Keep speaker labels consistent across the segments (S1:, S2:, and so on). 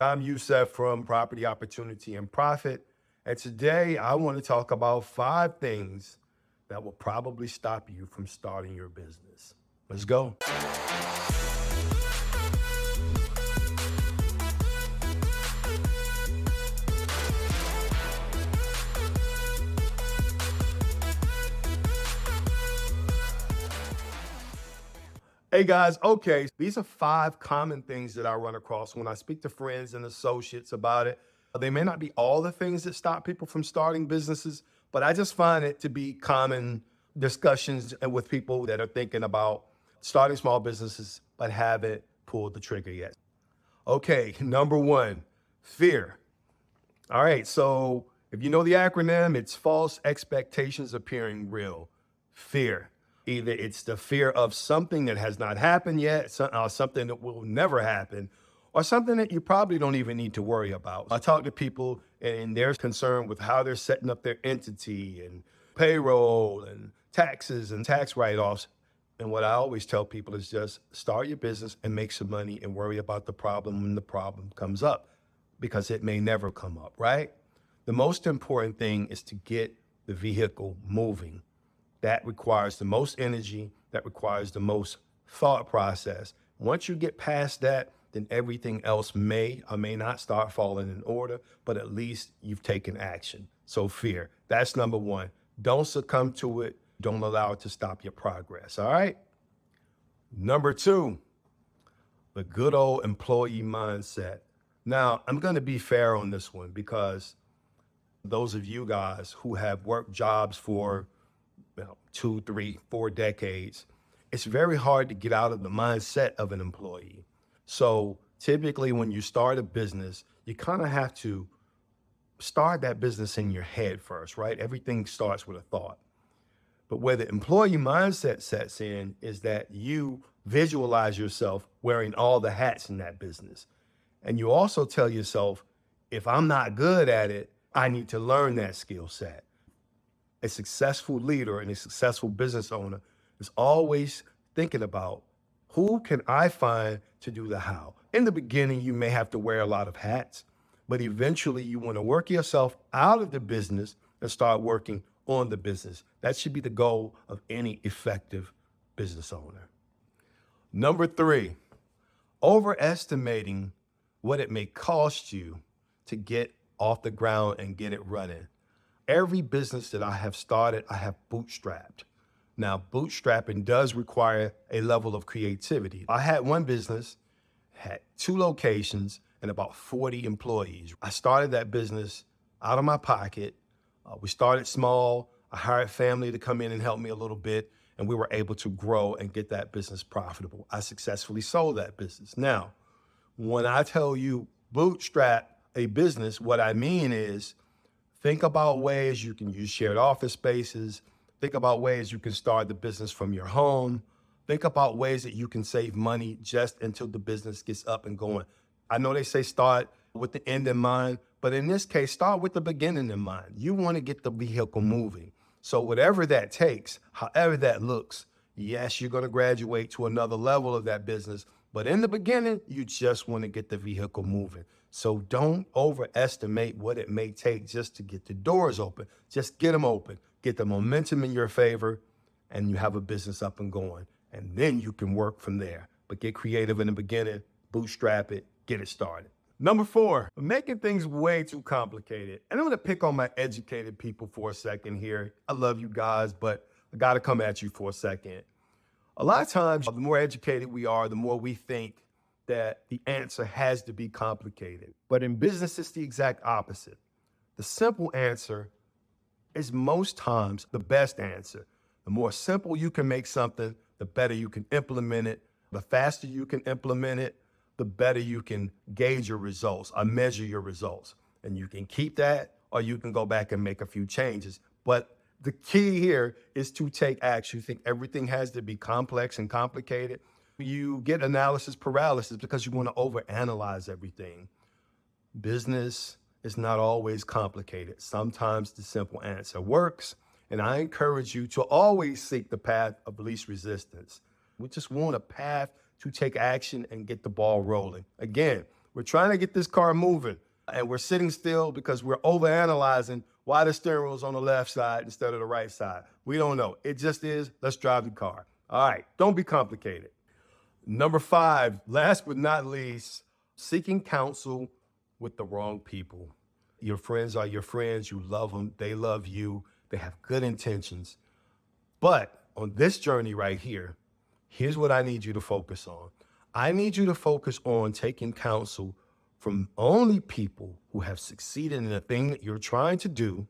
S1: I'm Youssef from Property Opportunity and Profit. And today I want to talk about 5 things that will probably stop you from starting your business. Let's go. Hey guys, okay, these are 5 common things that I run across when I speak to friends and associates about it. They may not be all the things that stop people from starting businesses, but I just find it to be common discussions with people that are thinking about starting small businesses but haven't pulled the trigger yet. Okay, number one, fear. All right, so if you know the acronym, it's false expectations appearing real. Fear. Either it's the fear of something that has not happened yet, something that will never happen, or something that you probably don't even need to worry about. I talk to people and they're concerned with how they're setting up their entity and payroll and taxes and tax write offs. And what I always tell people is just start your business and make some money and worry about the problem when the problem comes up because it may never come up, right? The most important thing is to get the vehicle moving. That requires the most energy, that requires the most thought process. Once you get past that, then everything else may or may not start falling in order, but at least you've taken action. So fear, that's number one. Don't succumb to it. Don't allow it to stop your progress, all right? Number two, the good old employee mindset. Now, I'm going to be fair on this one because those of you guys who have worked jobs for 2, 3, 4 decades, it's very hard to get out of the mindset of an employee. So typically when you start a business, you kind of have to start that business in your head first, right? Everything starts with a thought. But where the employee mindset sets in is that you visualize yourself wearing all the hats in that business. And you also tell yourself, if I'm not good at it, I need to learn that skill set. A successful leader and a successful business owner is always thinking about who can I find to do the how. In the beginning, you may have to wear a lot of hats, but eventually you want to work yourself out of the business and start working on the business. That should be the goal of any effective business owner. Number three, overestimating what it may cost you to get off the ground and get it running. Every business that I have started, I have bootstrapped. Now, bootstrapping does require a level of creativity. I had one business, had 2 locations, and about 40 employees. I started that business out of my pocket. We started small. I hired family to come in and help me a little bit, and we were able to grow and get that business profitable. I successfully sold that business. Now, when I tell you bootstrap a business, what I mean is think about ways you can use shared office spaces. Think about ways you can start the business from your home. Think about ways that you can save money just until the business gets up and going. I know they say start with the end in mind, but in this case, start with the beginning in mind. You want to get the vehicle moving. So whatever that takes, however that looks, yes, you're going to graduate to another level of that business, but in the beginning, you just want to get the vehicle moving. So don't overestimate what it may take just to get the doors open. Just get them open, get the momentum in your favor, and you have a business up and going. And then you can work from there. But get creative in the beginning, bootstrap it, get it started. Number four, making things way too complicated. And I'm gonna pick on my educated people for a second here. I love you guys, but I gotta come at you for a second. A lot of times, the more educated we are, the more we think that the answer has to be complicated. But in business, it's the exact opposite. The simple answer is most times the best answer. The more simple you can make something, the better you can implement it. The faster you can implement it, the better you can gauge your results or measure your results. And you can keep that or you can go back and make a few changes. But the key here is to take action. You think everything has to be complex and complicated. You get analysis paralysis because you want to overanalyze everything. Business is not always complicated. Sometimes the simple answer works. And I encourage you to always seek the path of least resistance. We just want a path to take action and get the ball rolling. Again, We're trying to get this car moving, and we're sitting still because we're overanalyzing why the steering wheel's on the left side instead of the right side. We don't know. It just is. Let's drive the car. All right. Don't be complicated. Number 5, last but not least, seeking counsel with the wrong people. Your friends are your friends. You love them. They love you. They have good intentions. But on this journey right here, here's what I need you to focus on. I need you to focus on taking counsel from only people who have succeeded in the thing that you're trying to do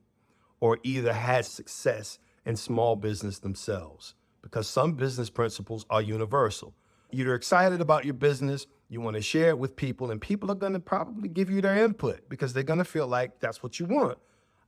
S1: or either had success in small business themselves, because some business principles are universal. You're excited about your business, you want to share it with people, and people are going to probably give you their input because they're going to feel like that's what you want.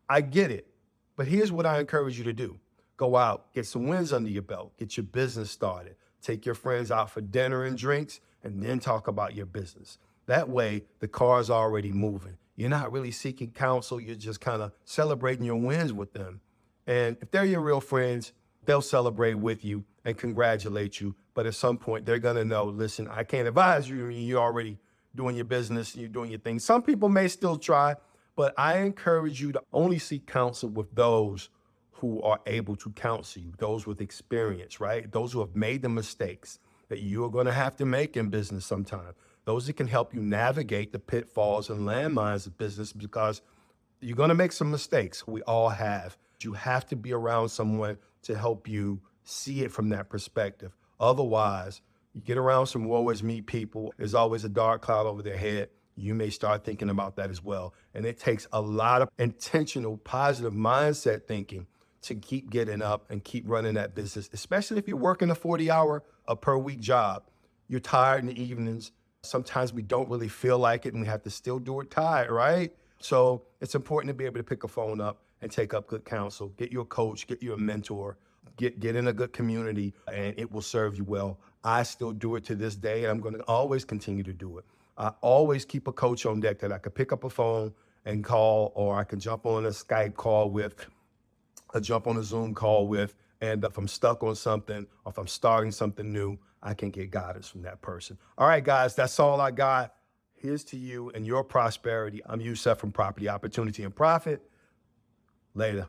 S1: I get it. But here's what I encourage you to do. Go out, get some wins under your belt, get your business started, take your friends out for dinner and drinks, and then talk about your business. That way, the car's already moving. You're not really seeking counsel. You're just kind of celebrating your wins with them. And if they're your real friends, they'll celebrate with you and congratulate you. But at some point, they're going to know, listen, I can't advise you. You're already doing your business, you're doing your thing. Some people may still try, but I encourage you to only seek counsel with those who are able to counsel you, those with experience, right? Those who have made the mistakes that you are going to have to make in business sometime. Those that can help you navigate the pitfalls and landmines of business, because you're going to make some mistakes. We all have. You have to be around someone to help you see it from that perspective. Otherwise, you get around some woe is me people, there's always a dark cloud over their head. You may start thinking about that as well. And it takes a lot of intentional, positive mindset thinking to keep getting up and keep running that business, especially if you're working a 40-hour per week job. You're tired in the evenings. Sometimes we don't really feel like it and we have to still do it tired, right? So it's important to be able to pick a phone up and take up good counsel, get you a coach, get you a mentor, get in a good community, and it will serve you well. I still do it to this day, and I'm going to always continue to do it. I always keep a coach on deck that I could pick up a phone and call, or I can jump on a Skype call with, jump on a Zoom call with, and if I'm stuck on something, or if I'm starting something new, I can get guidance from that person. All right, guys, that's all I got. Here's to you and your prosperity. I'm Youssef from Property Opportunity and Profit. Later.